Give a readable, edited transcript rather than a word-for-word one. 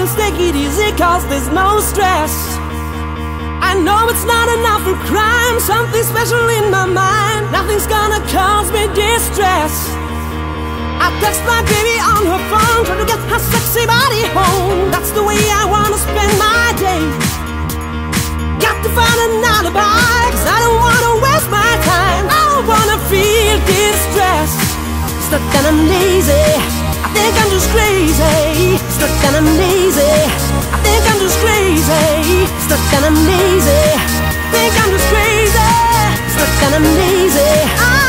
friends, take it easy, cause there's no stress. I know it's not enough for crime, something special in my mind. Nothing's gonna cause me distress. I text my baby on her phone, trying to get her sexy body home. That's the way I wanna spend my day. Got to find an alibi, cause I don't wanna waste my time. I don't wanna feel distressed. Stuck and I'm lazy, I think I'm just crazy. Stuck and I'm lazy, I think I'm just crazy. Stuck and I'm lazy, think I'm just crazy. Stuck and I'm lazy.